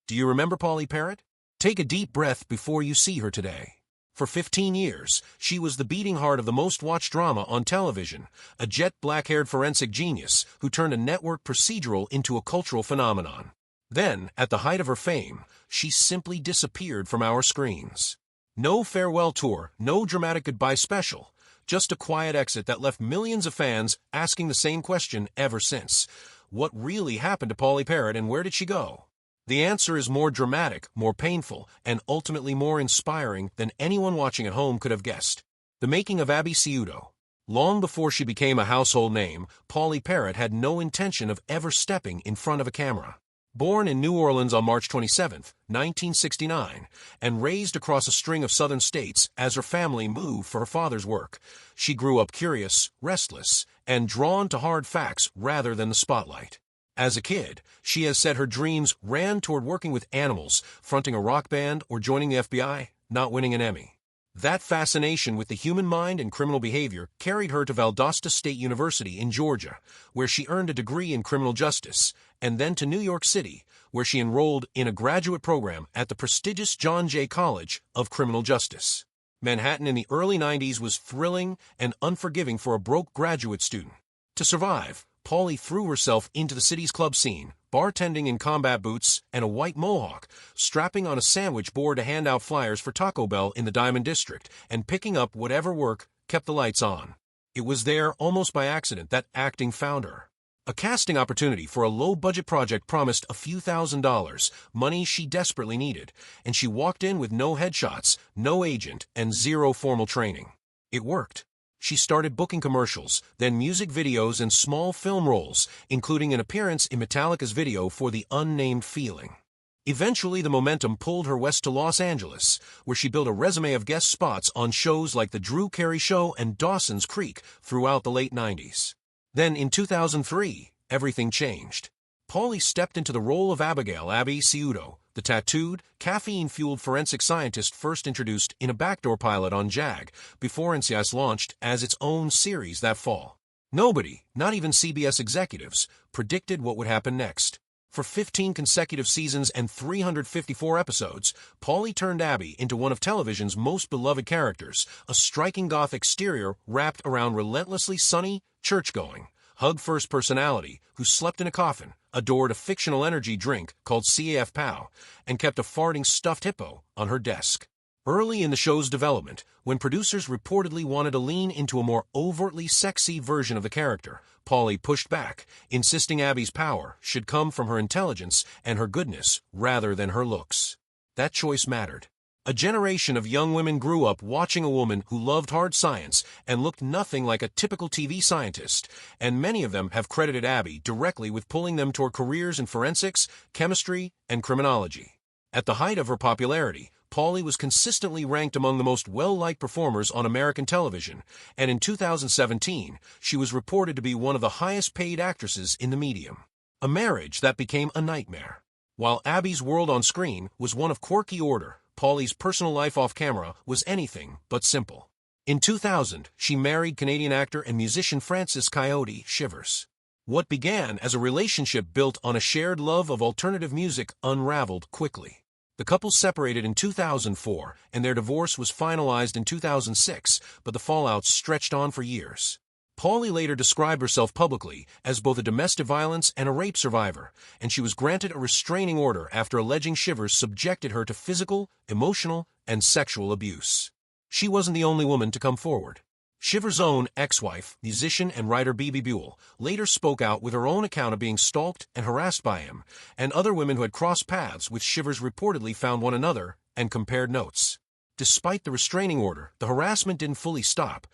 Do you remember Pauley Perrette? Take a deep breath before you see her today. For 15 years, she was the beating heart of the most-watched drama on television, a jet black-haired forensic genius who turned a network procedural into a cultural phenomenon. Then, at the height of her fame, she simply disappeared from our screens. No farewell tour, no dramatic goodbye special, just a quiet exit that left millions of fans asking the same question ever since. What really happened to Pauley Perrette and where did she go? The answer is more dramatic, more painful, and ultimately more inspiring than anyone watching at home could have guessed. The making of Abby Sciuto. Long before she became a household name, Pauley Perrette had no intention of ever stepping in front of a camera. Born in New Orleans on March 27, 1969, and raised across a string of southern states as her family moved for her father's work, she grew up curious, restless, and drawn to hard facts rather than the spotlight. As a kid, she has said her dreams ran toward working with animals, fronting a rock band, or joining the FBI, not winning an Emmy. That fascination with the human mind and criminal behavior carried her to Valdosta State University in Georgia, where she earned a degree in criminal justice, and then to New York City, where she enrolled in a graduate program at the prestigious John Jay College of Criminal Justice. Manhattan in the early 90s was thrilling and unforgiving for a broke graduate student. To survive, Pauley threw herself into the city's club scene, bartending in combat boots and a white mohawk, strapping on a sandwich board to hand out flyers for Taco Bell in the Diamond District, and picking up whatever work kept the lights on. It was there, almost by accident, that acting found her. A casting opportunity for a low-budget project promised a few $1,000s, money she desperately needed, and she walked in with no headshots, no agent, and zero formal training. It worked. She started booking commercials, then music videos and small film roles, including an appearance in Metallica's video for The Unnamed Feeling. Eventually, the momentum pulled her west to Los Angeles, where she built a resume of guest spots on shows like The Drew Carey Show and Dawson's Creek throughout the late 90s. Then, in 2003, everything changed. Pauley stepped into the role of Abigail Abby Sciuto, the tattooed, caffeine-fueled forensic scientist first introduced in a backdoor pilot on JAG, before NCIS launched as its own series that fall. Nobody, not even CBS executives, predicted what would happen next. For 15 consecutive seasons and 354 episodes, Pauley turned Abby into one of television's most beloved characters, a striking goth exterior wrapped around relentlessly sunny, church-going, hug-first personality who slept in a coffin, adored a fictional energy drink called CAF Pow, and kept a farting stuffed hippo on her desk. Early in the show's development, when producers reportedly wanted to lean into a more overtly sexy version of the character, Pauley pushed back, insisting Abby's power should come from her intelligence and her goodness rather than her looks. That choice mattered. A generation of young women grew up watching a woman who loved hard science and looked nothing like a typical TV scientist, and many of them have credited Abby directly with pulling them toward careers in forensics, chemistry, and criminology. At the height of her popularity, Pauley was consistently ranked among the most well-liked performers on American television, and in 2017, she was reported to be one of the highest-paid actresses in the medium. A marriage that became a nightmare. While Abby's world on screen was one of quirky order, Pauley's personal life off-camera was anything but simple. In 2000, she married Canadian actor and musician Francis "Coyote" Shivers. What began as a relationship built on a shared love of alternative music unraveled quickly. The couple separated in 2004, and their divorce was finalized in 2006, but the fallout stretched on for years. Pauley later described herself publicly as both a domestic violence and a rape survivor, and she was granted a restraining order after alleging Shivers subjected her to physical, emotional, and sexual abuse. She wasn't the only woman to come forward. Shivers' own ex-wife, musician and writer Bebe Buell, later spoke out with her own account of being stalked and harassed by him, and other women who had crossed paths with Shivers reportedly found one another and compared notes. Despite the restraining order, the harassment didn't fully stop.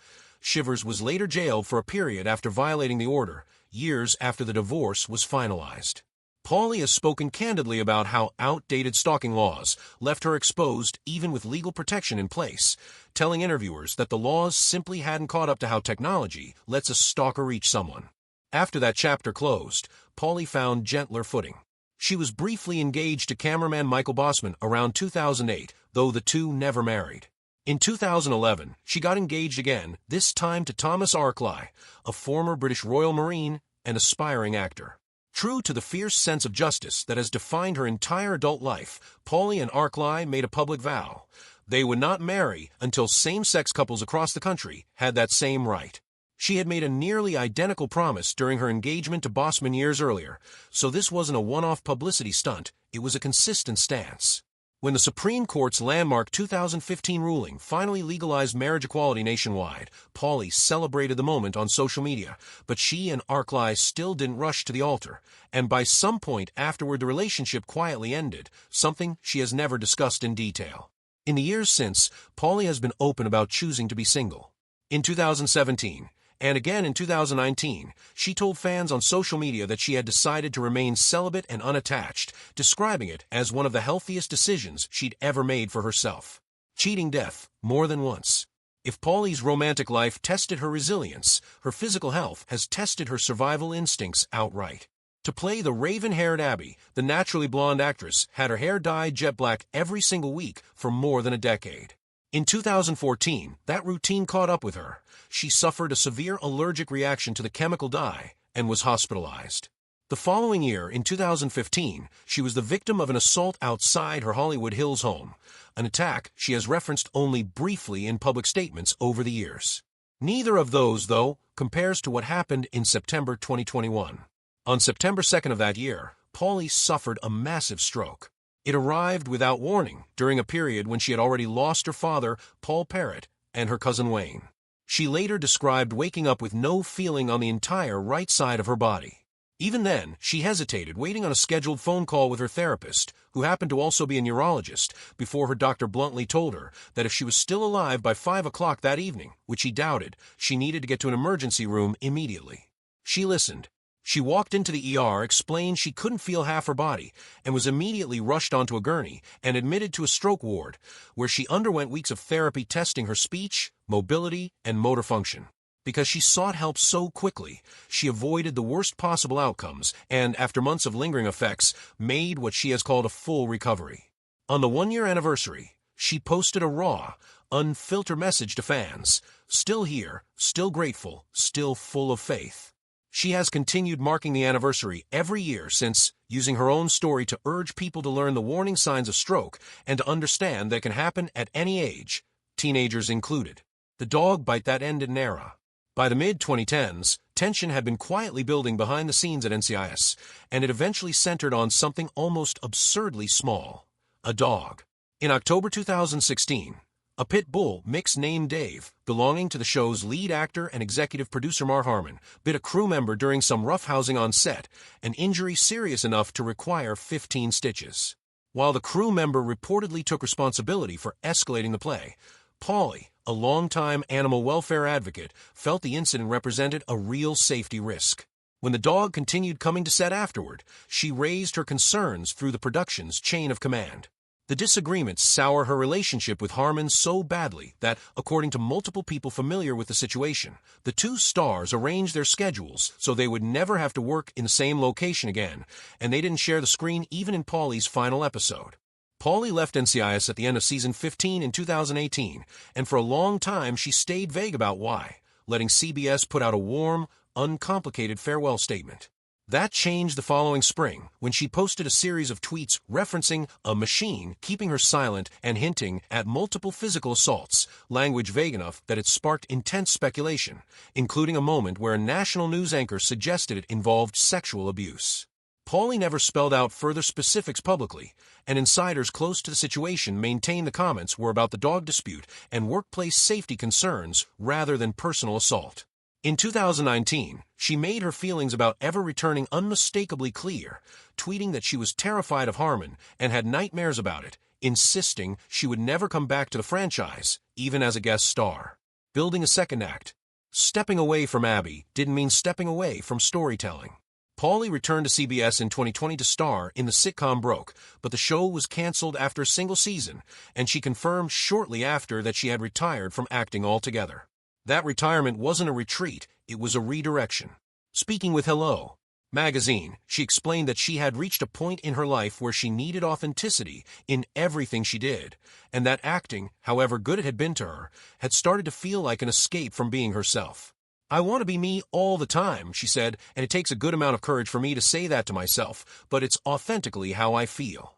Shivers was later jailed for a period after violating the order, years after the divorce was finalized. Pauley has spoken candidly about how outdated stalking laws left her exposed even with legal protection in place, telling interviewers that the laws simply hadn't caught up to how technology lets a stalker reach someone. After that chapter closed, Pauley found gentler footing. She was briefly engaged to cameraman Michael Bossman around 2008, though the two never married. In 2011, she got engaged again, this time to Thomas Arkley, a former British Royal Marine and aspiring actor. True to the fierce sense of justice that has defined her entire adult life, Pauley and Arklay made a public vow. They would not marry until same-sex couples across the country had that same right. She had made a nearly identical promise during her engagement to Bossman years earlier, so this wasn't a one-off publicity stunt, it was a consistent stance. When the Supreme Court's landmark 2015 ruling finally legalized marriage equality nationwide, Pauley celebrated the moment on social media, but she and Arklay still didn't rush to the altar, and by some point afterward the relationship quietly ended, something she has never discussed in detail. In the years since, Pauley has been open about choosing to be single. In 2017, and again in 2019, she told fans on social media that she had decided to remain celibate and unattached, describing it as one of the healthiest decisions she'd ever made for herself. Cheating death, more than once. If Pauley's romantic life tested her resilience, her physical health has tested her survival instincts outright. To play the raven-haired Abby, the naturally blonde actress had her hair dyed jet black every single week for more than a decade. In 2014, that routine caught up with her. She suffered a severe allergic reaction to the chemical dye and was hospitalized. The following year, in 2015, she was the victim of an assault outside her Hollywood Hills home, an attack she has referenced only briefly in public statements over the years. Neither of those, though, compares to what happened in September 2021. On September 2nd of that year, Pauley suffered a massive stroke. It arrived without warning during a period when she had already lost her father, Pauley Perrette, and her cousin Wayne. She later described waking up with no feeling on the entire right side of her body. Even then, she hesitated, waiting on a scheduled phone call with her therapist, who happened to also be a neurologist, before her doctor bluntly told her that if she was still alive by 5 o'clock that evening, which he doubted, she needed to get to an emergency room immediately. She listened. She walked into the ER, explained she couldn't feel half her body, and was immediately rushed onto a gurney and admitted to a stroke ward, where she underwent weeks of therapy testing her speech, mobility, and motor function. Because she sought help so quickly, she avoided the worst possible outcomes and, after months of lingering effects, made what she has called a full recovery. On the 1-year anniversary, she posted a raw, unfiltered message to fans, still here, still grateful, still full of faith. She has continued marking the anniversary every year since, using her own story to urge people to learn the warning signs of stroke and to understand that it can happen at any age, teenagers included. The dog bite that ended an era. By the mid-2010s, tension had been quietly building behind the scenes at NCIS, and it eventually centered on something almost absurdly small: a dog. In October 2016, a pit bull mix named Dave, belonging to the show's lead actor and executive producer Mark Harmon, bit a crew member during some roughhousing on set, an injury serious enough to require 15 stitches. While the crew member reportedly took responsibility for escalating the play, Pauley, a longtime animal welfare advocate, felt the incident represented a real safety risk. When the dog continued coming to set afterward, she raised her concerns through the production's chain of command. The disagreements sour her relationship with Harmon so badly that, according to multiple people familiar with the situation, the two stars arranged their schedules so they would never have to work in the same location again, and they didn't share the screen even in Pauley's final episode. Pauley left NCIS at the end of season 15 in 2018, and for a long time she stayed vague about why, letting CBS put out a warm, uncomplicated farewell statement. That changed the following spring, when she posted a series of tweets referencing a machine keeping her silent and hinting at multiple physical assaults, language vague enough that it sparked intense speculation, including a moment where a national news anchor suggested it involved sexual abuse. Pauley never spelled out further specifics publicly, and insiders close to the situation maintained the comments were about the dog dispute and workplace safety concerns rather than personal assault. In 2019, she made her feelings about ever returning unmistakably clear, tweeting that she was terrified of Harmon and had nightmares about it, insisting she would never come back to the franchise, even as a guest star. Building a second act. Stepping away from Abby didn't mean stepping away from storytelling. Pauley returned to CBS in 2020 to star in the sitcom Broke, but the show was canceled after a single season, and she confirmed shortly after that she had retired from acting altogether. That retirement wasn't a retreat, it was a redirection. Speaking with Hello Magazine, she explained that she had reached a point in her life where she needed authenticity in everything she did, and that acting, however good it had been to her, had started to feel like an escape from being herself. "I want to be me all the time," she said, "and it takes a good amount of courage for me to say that to myself, but it's authentically how I feel."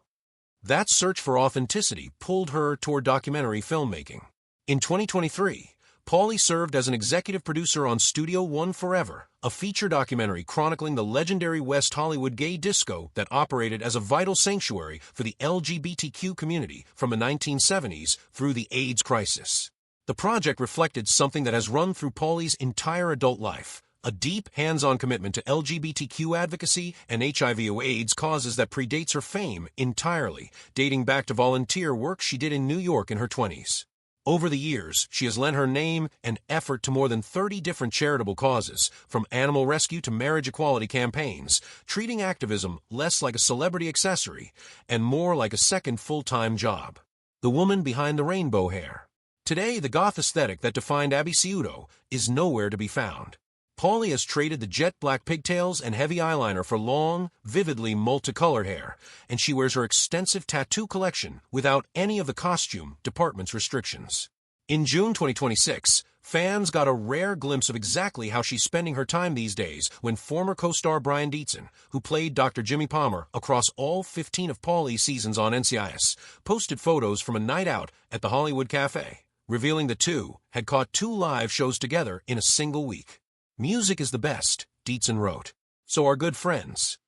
That search for authenticity pulled her toward documentary filmmaking. In 2023, Pauley served as an executive producer on Studio One Forever, a feature documentary chronicling the legendary West Hollywood gay disco that operated as a vital sanctuary for the LGBTQ community from the 1970s through the AIDS crisis. The project reflected something that has run through Pauley's entire adult life: a deep, hands-on commitment to LGBTQ advocacy and HIV/AIDS causes that predates her fame entirely, dating back to volunteer work she did in New York in her 20s. Over the years, she has lent her name and effort to more than 30 different charitable causes, from animal rescue to marriage equality campaigns, treating activism less like a celebrity accessory and more like a second full-time job. The woman behind the rainbow hair. Today, the goth aesthetic that defined Abby Sciuto is nowhere to be found. Pauley has traded the jet black pigtails and heavy eyeliner for long, vividly multicolored hair, and she wears her extensive tattoo collection without any of the costume department's restrictions. In June 2026, fans got a rare glimpse of exactly how she's spending her time these days when former co-star Brian Dietzen, who played Dr. Jimmy Palmer across all 15 of Pauley's seasons on NCIS, posted photos from a night out at the Hollywood Cafe, revealing the two had caught 2 live shows together in a single week. "Music is the best," Dietzen wrote. "So are good friends."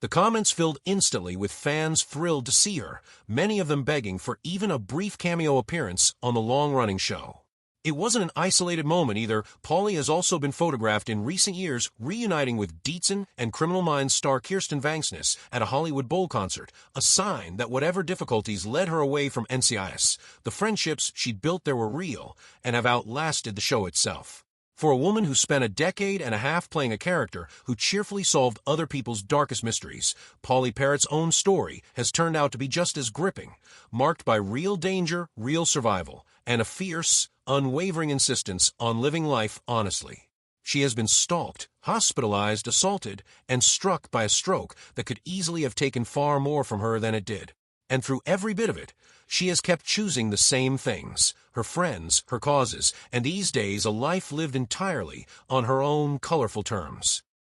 The comments filled instantly with fans thrilled to see her, many of them begging for even a brief cameo appearance on the long-running show. It wasn't an isolated moment either. Pauley has also been photographed in recent years reuniting with Dietzen and Criminal Minds star Kirsten Vangsness at a Hollywood Bowl concert, a sign that whatever difficulties led her away from NCIS, the friendships she'd built there were real and have outlasted the show itself. For a woman who spent a decade and a half playing a character who cheerfully solved other people's darkest mysteries, Pauley Perrette's own story has turned out to be just as gripping, marked by real danger, real survival, and a fierce, unwavering insistence on living life honestly. She has been stalked, hospitalized, assaulted, and struck by a stroke that could easily have taken far more from her than it did. And through every bit of it, she has kept choosing the same things: her friends, her causes, and these days a life lived entirely on her own colorful terms.